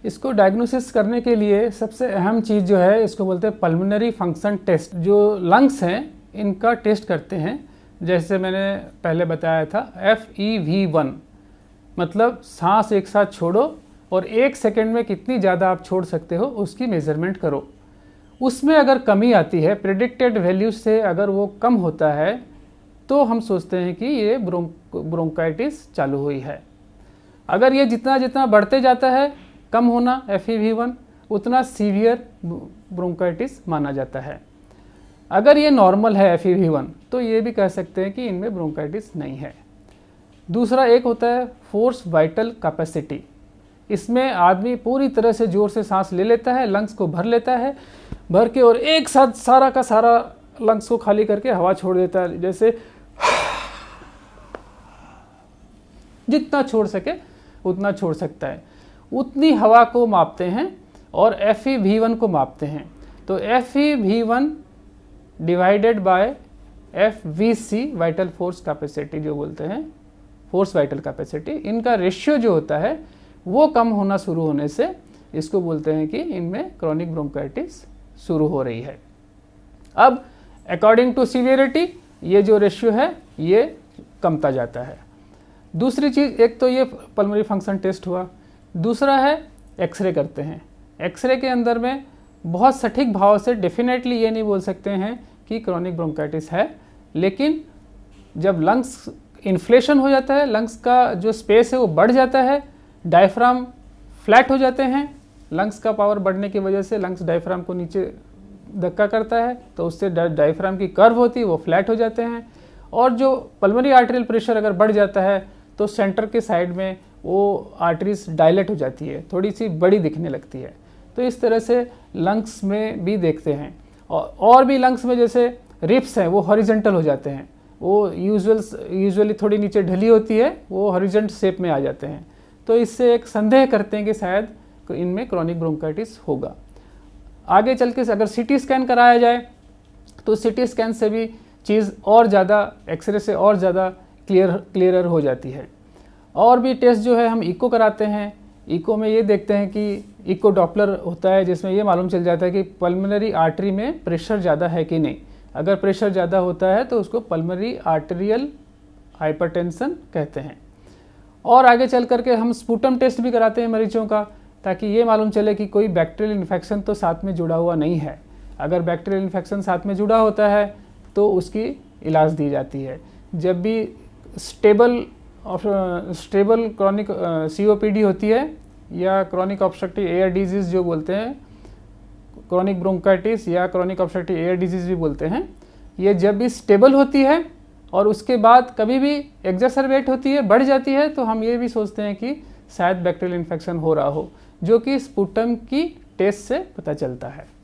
इसको डायग्नोसिस करने के लिए सबसे अहम चीज़ जो है इसको बोलते हैं पल्मोनरी फंक्शन टेस्ट। जो लंग्स हैं इनका टेस्ट करते हैं, जैसे मैंने पहले बताया था FEV1, मतलब सांस एक साथ छोड़ो और 1 सेकेंड में कितनी ज़्यादा आप छोड़ सकते हो उसकी मेज़रमेंट करो। उसमें अगर कमी आती है, प्रेडिक्टेड वैल्यू से अगर वो कम होता है तो हम सोचते हैं कि ये ब्रोंकाइटिस चालू हुई है। अगर ये जितना जितना बढ़ते जाता है, कम होना FEV1, उतना सीवियर ब्रोंकाइटिस माना जाता है। अगर ये नॉर्मल है FEV1 तो ये भी कह सकते हैं कि इनमें ब्रोंकाइटिस नहीं है। दूसरा एक होता है फोर्स वाइटल कैपेसिटी। इसमें आदमी पूरी तरह से ज़ोर से सांस ले लेता है, लंग्स को भर लेता है, भर के और एक साथ सारा का सारा लंग्स को खाली करके हवा छोड़ देता है। जैसे जितना छोड़ सके उतना छोड़ सकता है, उतनी हवा को मापते हैं और FEV1 को मापते हैं। तो FEV1 divided by FVC vital force capacity जो बोलते हैं, फोर्स वाइटल कैपेसिटी, इनका रेशियो जो होता है वो कम होना शुरू होने से इसको बोलते हैं कि इनमें क्रॉनिक ब्रोंकाइटिस शुरू हो रही है। अब अकॉर्डिंग टू सीवियरिटी ये जो रेशियो है ये कमता जाता है। दूसरी चीज़, एक तो ये पल्मोनरी फंक्शन टेस्ट हुआ, दूसरा है एक्सरे करते हैं। एक्सरे के अंदर में बहुत सटीक भाव से डेफिनेटली ये नहीं बोल सकते हैं कि क्रॉनिक ब्रोंकाइटिस है, लेकिन जब लंग्स इन्फ्लेशन हो जाता है, लंग्स का जो स्पेस है वो बढ़ जाता है, डायफ्राम फ्लैट हो जाते हैं, लंग्स का पावर बढ़ने की वजह से लंग्स डायफ्राम को नीचे धक्का करता है तो उससे डायफ्राम की कर्व होती है वो फ्लैट हो जाते हैं। और जो पल्मोनरी आर्टेरियल प्रेशर अगर बढ़ जाता है तो सेंटर के साइड में वो आर्टरीज डायलेट हो जाती है, थोड़ी सी बड़ी दिखने लगती है। तो इस तरह से लंग्स में भी देखते हैं। और भी लंग्स में जैसे रिप्स हैं वो हॉरिजेंटल हो जाते हैं, वो यूजुअली थोड़ी नीचे ढली होती है, वो हॉरिजेंट शेप में आ जाते हैं। तो इससे एक संदेह करते हैं कि शायद इनमें क्रॉनिक ब्रोंकाइटिस होगा। आगे चल के अगर CT स्कैन कराया जाए तो CT स्कैन से भी चीज़ और ज़्यादा, एक्सरे से और ज़्यादा क्लियरर हो जाती है। और भी टेस्ट जो है हम इको कराते हैं। इको में ये देखते हैं कि इको डॉपलर होता है जिसमें ये मालूम चल जाता है कि पल्मोनरी आर्टरी में प्रेशर ज़्यादा है कि नहीं। अगर प्रेशर ज़्यादा होता है तो उसको पल्मोनरी आर्टेरियल हाइपरटेंशन कहते हैं। और आगे चल करके हम स्पूटम टेस्ट भी कराते हैं मरीजों का, ताकि ये मालूम चले कि कोई बैक्टीरियल इन्फेक्शन तो साथ में जुड़ा हुआ नहीं है। अगर बैक्टीरियल इन्फेक्शन साथ में जुड़ा होता है तो उसकी इलाज दी जाती है। जब भी स्टेबल क्रॉनिक COPD होती है या क्रॉनिक ऑब्स्ट्रक्टिव एयर डिजीज़ जो बोलते हैं, क्रॉनिक ब्रोंकाइटिस या क्रॉनिक ऑब्स्ट्रक्टिव एयर डिजीज़ भी बोलते हैं, ये जब भी स्टेबल होती है और उसके बाद कभी भी एग्जैसरबेट होती है, बढ़ जाती है, तो हम ये भी सोचते हैं कि शायद बैक्टीरियल इन्फेक्शन हो रहा हो, जो कि स्पूटम की टेस्ट से पता चलता है।